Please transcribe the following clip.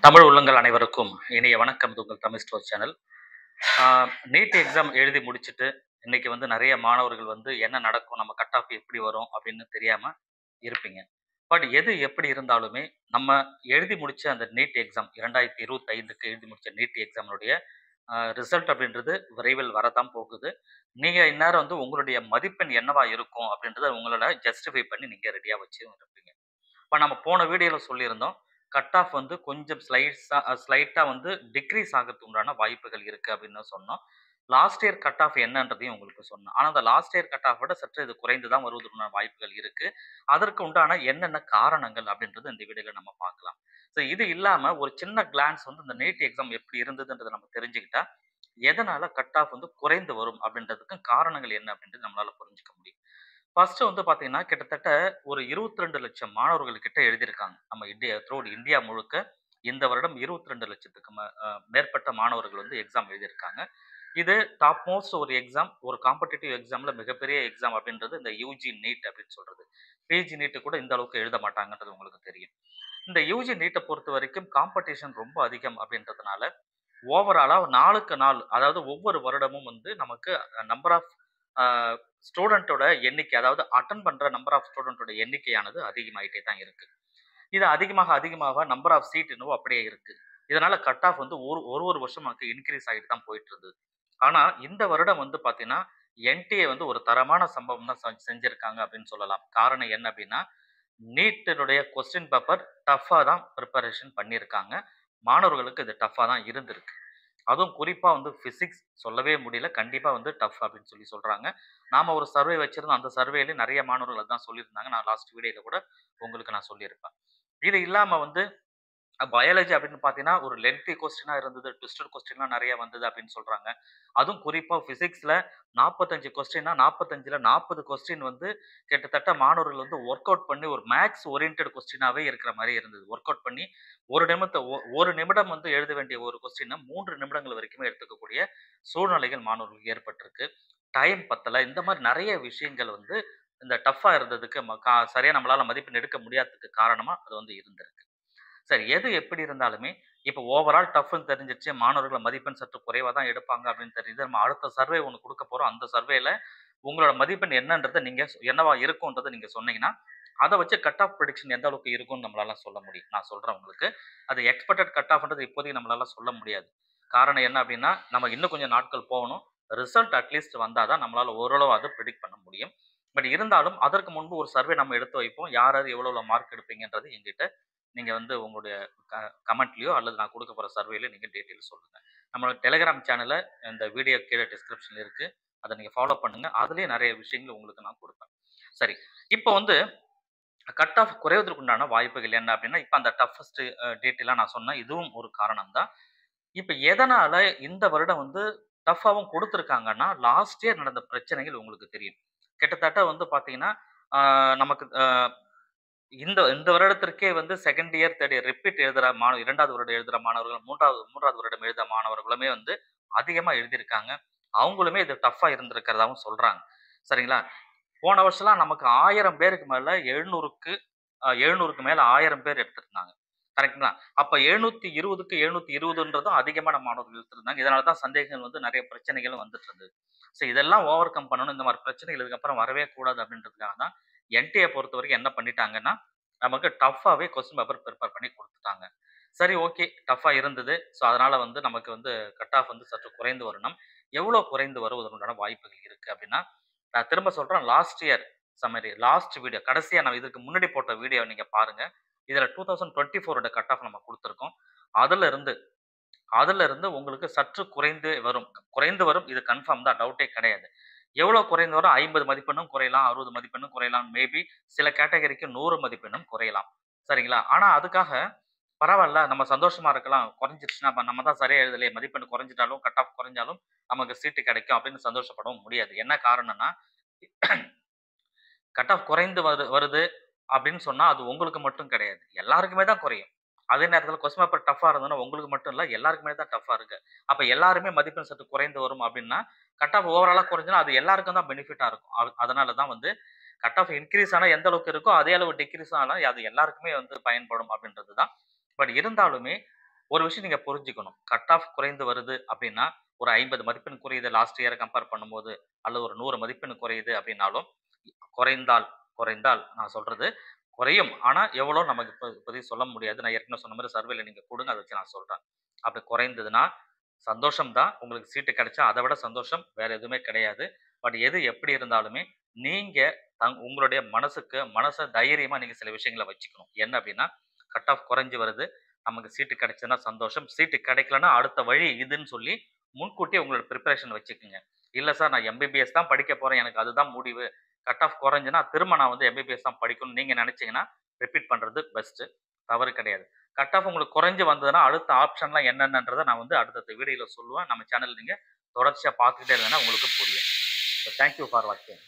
தமிழ் உள்ளங்கள் அனைவருக்கும் இனிய வணக்கம். இது உங்கள் Tamil store channel. NEET exam எழுதி முடிச்சுட்டு இன்னைக்கு வந்து நிறைய மாணவர்கள் வந்து என்ன நடக்கும், நம்ம கட் ஆஃப் எப்படி வரும் அப்படின்னு தெரியாம இருப்பீங்க. பட் எது எப்படி இருந்தாலுமே நம்ம எழுதி முடிச்ச அந்த நீட் எக்ஸாம் 2025க்கு எழுதி முடிச்ச நீட் எக்ஸாமுடைய ரிசல்ட் அப்படின்றது விரைவில் வரத்தான் போகுது. நீங்க இந்நேரம் வந்து உங்களுடைய மதிப்பெண் என்னவா இருக்கும் அப்படின்றத உங்களோட ஜஸ்டிஃபை பண்ணி நீங்க ரெடியா வச்சு இருப்பீங்க. இப்ப நம்ம போன வீடியோல சொல்லியிருந்தோம். கட் ஆஃப் வந்து கொஞ்சம் ஸ்லைட்டா வந்து டிக்ரீஸ் ஆகறதுக்கு உண்டான வாய்ப்புகள் இருக்கு அப்படின்னு சொன்னோம். லாஸ்ட் இயர் கட் ஆஃப் என்னன்றதையும் உங்களுக்கு சொன்னோம். ஆனா, அந்த லாஸ்ட் இயர் கட் ஆஃப் விட சற்று இது குறைந்து தான் வருவதற்கான வாய்ப்புகள் இருக்கு. அதற்கு உண்டான என்னென்ன காரணங்கள் அப்படின்றது இந்த வீடியோல நம்ம பார்க்கலாம். ஸோ இது இல்லாம ஒரு சின்ன கிளான்ஸ் வந்து இந்த நீட் எக்ஸாம் எப்படி இருந்ததுன்றத நம்ம தெரிஞ்சுக்கிட்டா, எதனால கட் ஆஃப் வந்து குறைந்து வரும் அப்படின்றதுக்கு காரணங்கள் என்ன அப்படின்றது நம்மளால புரிஞ்சுக்க முடியும். ஃபர்ஸ்ட் வந்து பார்த்தீங்கன்னா, கிட்டத்தட்ட ஒரு 22,00,000 மாணவர்கள் கிட்ட எழுதியிருக்காங்க. நம்ம இந்தியா முழுக்க இந்த வருடம் 22,00,000க்கு மேற்பட்ட மாணவர்கள் வந்து எக்ஸாம் எழுதியிருக்காங்க. இது டாப் மோஸ்ட் ஒரு எக்ஸாம், ஒரு காம்படிட்டிவ் எக்ஸாம்ல மிகப்பெரிய எக்ஸாம் அப்படின்றது இந்த யுஜி நீட் அப்படின்னு சொல்றது. பிஜி நீட் கூட இந்த அளவுக்கு எழுத மாட்டாங்கன்றது உங்களுக்கு தெரியும். இந்த யுஜி நீட்ட பொறுத்தவரைக்கும் காம்படிஷன் ரொம்ப அதிகம் அப்படின்றதுனால, ஓவராலா நாளுக்கு நாள், அதாவது ஒவ்வொரு வருடமும் வந்து நமக்கு நம்பர் ஆஃப் அ ஸ்டூடண்ட்டோட எண்ணிக்கை, அதாவது அட்டெண்ட் பண்ற நம்பர் ஆஃப் ஸ்டூடண்ட்டோட எண்ணிக்கையானது அதிகமாயிட்டே தான் இருக்கு. இது அதிகமாக நம்பர் ஆஃப் சீட் என்னவோ அப்படியே இருக்கு. இதனால கட் ஆஃப் வந்து ஒரு வருஷமாக்கு இன்கிரீஸ் ஆயிட்டு தான் போயிட்டு இருந்தது. ஆனா, இந்த வருடம் வந்து பார்த்தீங்கன்னா, என்டிஏ வந்து ஒரு தரமான சம்பவம் தான் செஞ்சிருக்காங்க அப்படின்னு சொல்லலாம். காரணம் என்ன அப்படின்னா, நீட்டினுடைய கொஸ்டின் பேப்பர் டஃப்பா தான் பிரிப்பரேஷன் பண்ணியிருக்காங்க. மாணவர்களுக்கு இது டஃப்பா தான் இருந்திருக்கு. அதுவும் குறிப்பா வந்து பிசிக்ஸ் சொல்லவே முடியல. கண்டிப்பா வந்து டஃப் அப்படின்னு சொல்றாங்க. நாம ஒரு சர்வே வச்சிருந்தோம். அந்த சர்வேல நெறைய மாணவர்கள் அதான் சொல்லியிருந்தாங்க. நான் லாஸ்ட் வீடியோல கூட உங்களுக்கு நான் சொல்லியிருப்பேன். இது இல்லாம வந்து பயாலஜி அப்படின்னு பார்த்தீங்கன்னா, ஒரு லென்த்தி கொஸ்டினா இருந்தது. ட்விஸ்டட் கொஸ்டின்லாம் நெறைய வந்தது அப்படின்னு சொல்றாங்க. அதுவும் குறிப்பா பிசிக்ஸ்ல 45 கொஸ்டின்னா 45ல 40 கொஸ்டின் வந்து கிட்டத்தட்ட மாணவர்கள் வந்து வொர்க் அவுட் பண்ணி ஒரு மேத்ஸ் ஓரியன்டட் கொஸ்டினாவே இருக்கிற மாரி இருந்தது. வொர்க் அவுட் பண்ணி 1 நிமிடம் வந்து எழுத வேண்டிய ஒரு கொஸ்டின 3 நிமிடங்கள் வரைக்குமே எடுத்துக்கக்கூடிய சூழ்நிலைகள் மாணவர்களுக்கு ஏற்பட்டிருக்கு. டைம் பத்தல. இந்த மாரி நெறைய விஷயங்கள் வந்து இந்த டஃப்பா இருந்ததுக்கு சரியா நம்மளால மதிப்பெண் எடுக்க முடியாததுக்கு காரணமா அது வந்து இருந்திருக்கு. சரி, எது எப்படி இருந்தாலுமே, இப்ப ஓவரால் டஃப்ன்னு தெரிஞ்சிருச்சு. மாணவர்கள் மதிப்பெண் சற்று குறைவா தான் எடுப்பாங்க அப்படின்னு தெரியுது. நம்ம அடுத்த சர்வே ஒண்ணு குடுக்க போறோம். அந்த சர்வேல உங்களோட மதிப்பெண் என்னன்றத நீங்க என்னவா இருக்கும்ன்றத நீங்க சொன்னீங்கன்னா, அத வச்சு கட் ஆஃப் பிரெடிக்ஷன் எந்த அளவுக்கு இருக்கும்னு நம்மளால சொல்ல முடியும். நான் சொல்றேன் உங்களுக்கு. அது எக்ஸ்பெக்டட் கட் ஆஃப்ன்றது இப்போதைக்கு நம்மளால சொல்ல முடியாது. காரணம் என்ன அப்படின்னா, நம்ம இன்னும் கொஞ்சம் நாட்கள் போகணும். ரிசல்ட் அட்லீஸ்ட் வந்தா தான் நம்மளால ஓரளவாவது பிரெடிக்ட் பண்ண முடியும். பட் இருந்தாலும் அதற்கு முன்பு ஒரு சர்வே நம்ம எடுத்து வைப்போம். யார் யார் எவ்வளவு மார்க் எடுப்பீங்கன்றது என்கிட்ட நீங்க வந்து உங்களுடைய க கமெண்ட்லயோ அல்லது நான் குடுக்க போற சர்வேல நீங்க டீட்டெயில் சொல்லுங்க. நம்மளோட டெலிகிராம் சேனல்ல இந்த வீடியோ கீழ டிஸ்கிரிப்ஷன்ல இருக்கு. அத நீங்க ஃபாலோ பண்ணுங்க. அதிலேயே நெறைய விஷயங்கள் உங்களுக்கு நான் குடுப்பேன். சரி. இப்போ வந்து கட் ஆஃப் குறைவதற்கு உண்டான வாய்ப்புகள் என்ன அப்டின்னா, இப்ப அந்த டஃபஸ்ட் டீட்டெயிலா நான் சொன்னேன். இதுவும் ஒரு காரணம் தான். இப்ப எதனால இந்த வருடம் வந்து டஃப்பாவும் குடுத்துருக்காங்கன்னா, லாஸ்ட் இயர் நடந்த பிரச்சனைகள் உங்களுக்கு தெரியும். கிட்டத்தட்ட வந்து பார்த்தீங்கன்னா, ஆ நமக்கு இந்த இந்த வருடத்திற்கே வந்து second year, third year repeat எழுதுற 2வது வருடம் எழுதுற மாணவர்கள், 3வது வருடம் எழுதுற மாணவர்களுமே வந்து அதிகமா எழுதியிருக்காங்க. அவங்களுமே இது டஃப்பா இருந்திருக்கிறதாவும் சொல்றாங்க. சரிங்களா? போன வருஷம்லாம் நமக்கு 1000 பேருக்கு மேல 700க்கு மேல 1000 பேர் எடுத்திருந்தாங்க. கரெக்ட்டுங்களா? அப்ப 720க்கு 720ன்றதும் அதிகமான மாணவர்கள் எடுத்திருந்தாங்க. இதனால தான் சந்தேகங்கள் வந்து நெறைய பிரச்சனைகளும் வந்துட்டு இருந்தது. ஸோ இதெல்லாம் ஓவர் கம் பண்ணணும். இந்த மாரி பிரச்சனைகள் இதுக்கப்புறம் வரவே கூடாது அப்படின்றதுக்காக தான் என்டிஏ பொறுத்தவரைக்கும் என்ன பண்ணிட்டாங்கன்னா, நமக்கு டஃப்பாவே கொஸ்டின் பேப்பர் பிரிப்பேர் பண்ணி குடுத்துட்டாங்க. சரி, ஓகே. டஃப்பா இருந்தது. ஸோ அதனால வந்து நமக்கு வந்து கட் ஆஃப் வந்து சற்று குறைந்து வரணும். எவ்வளோ குறைந்து வருவதற்குண்டான வாய்ப்புகள் இருக்கு அப்படின்னா, நான் திரும்ப சொல்றேன். Last year summary last video கடைசியா நான் இதுக்கு முன்னாடி போட்ட வீடியோவ நீங்க பாருங்க. இதுல 2024 கட் ஆஃப் நம்ம குடுத்துருக்கோம். அதிலிருந்து அதிலிருந்து உங்களுக்கு சற்று குறைந்து வரும். குறைந்து வரும். இது கன்ஃபார்ம் தான். டவுட்டே கிடையாது. எவ்வளோ குறைந்து வரும்? 50 மதிப்பெண்ணும் குறையலாம். 60 மதிப்பெண்ணும் குறையலாம். மேபி சில கேட்டகரிக்கு 100 மதிப்பெண்ணும் குறையலாம். சரிங்களா? ஆனா அதுக்காக பரவால்ல, நம்ம சந்தோஷமா இருக்கலாம். குறைஞ்சிருச்சுன்னா நம்ம தான் சரியா எழுதலையே. மதிப்பெண் குறைஞ்சிட்டாலும், கட் ஆஃப் குறைஞ்சாலும் நமக்கு சீட்டு கிடைக்கும் அப்படின்னு சந்தோஷப்படவும் முடியாது. என்ன காரணம்னா, கட் ஆஃப் குறைந்து வருது அப்படின்னு சொன்னா, அது உங்களுக்கு மட்டும் கிடையாது. எல்லாருக்குமே தான் குறையும். அதே நேரத்தில கொஸ்டின் பேப்பர் டஃப்பா இருந்ததுன்னா, உங்களுக்கு மட்டும் இல்ல, எல்லாருக்குமே தான் டஃப்பா இருக்கு. அப்ப எல்லாருமே மதிப்பெண் சற்று குறைந்து வரும் அப்படின்னா, கட் ஆஃப் ஓவராலா குறைஞ்சுனா, அது எல்லாருக்கும் தான் பெனிஃபிட்டா இருக்கும். அதனால தான் வந்து கட் ஆஃப் இன்கிரீஸ் ஆனா எந்த அளவுக்கு இருக்கோ, அதே அளவு டிக்ரீஸ் ஆனா அது எல்லாருக்குமே வந்து பயன்படும் அப்படின்றது தான். பட் இருந்தாலுமே, ஒரு விஷயம் நீங்க புரிஞ்சுக்கணும். கட் ஆஃப் குறைந்து வருது அப்படின்னா, ஒரு 50 மதிப்பெண் குறையுது லாஸ்ட் இயர கம்பேர் பண்ணும்போது, அல்லது ஒரு 100 மதிப்பெண் குறையுது அப்படின்னாலும், குறைந்தால் குறைந்தால் நான் சொல்றது குறையும். ஆனா எவ்வளோ நமக்கு இப்போதைக்கு சொல்ல முடியாது. நான் ஏற்கனவே சொன்ன மாரி சர்வேல நீங்க குடுங்க. அத வச்சு நான் சொல்றேன். அப்படி குறைந்ததுன்னா, சந்தோஷம் தான். உங்களுக்கு சீட்டு கிடைச்சா அத விட சந்தோஷம் வேற எதுவுமே கிடையாது. பட் எது எப்படி இருந்தாலுமே, நீங்க உங்களுடைய மனச தைரியமா நீங்க சில விஷயங்கள வச்சுக்கணும். என்ன அப்படின்னா, கட் ஆஃப் குறைஞ்சு வருது. நமக்கு சீட்டு கிடைச்சதுன்னா சந்தோஷம். சீட்டு கிடைக்கலன்னா அடுத்த வழி இதுன்னு சொல்லி முன்கூட்டியே உங்களோட பிரிப்பரேஷன் வச்சுக்கங்க. இல்ல சார் நான் எம்பிபிஎஸ் தான் படிக்க போறேன். எனக்கு அதுதான் முடிவு. கட் ஆஃப் குறைஞ்சுனா திரும்ப நான் வந்து எம்பிபிஎஸ் தான் படிக்கணும்னு நீங்க நினைச்சீங்கன்னா, ரிப்பீட் பண்றது பெஸ்ட்டு. தவறு கிடையாது. கட் ஆஃப் உங்களுக்கு குறைஞ்சு வந்ததுன்னா, அடுத்த ஆப்ஷன்லாம் என்னென்னன்றத நான் வந்து அடுத்தடுத்த வீடியோல சொல்லுவேன். நம்ம சேனல் நீங்க தொடர்ச்சியா பார்த்துக்கிட்டே இருந்தீங்கன்னா உங்களுக்கு புரியும். தேங்க் யூ ஃபார் வாட்சிங்.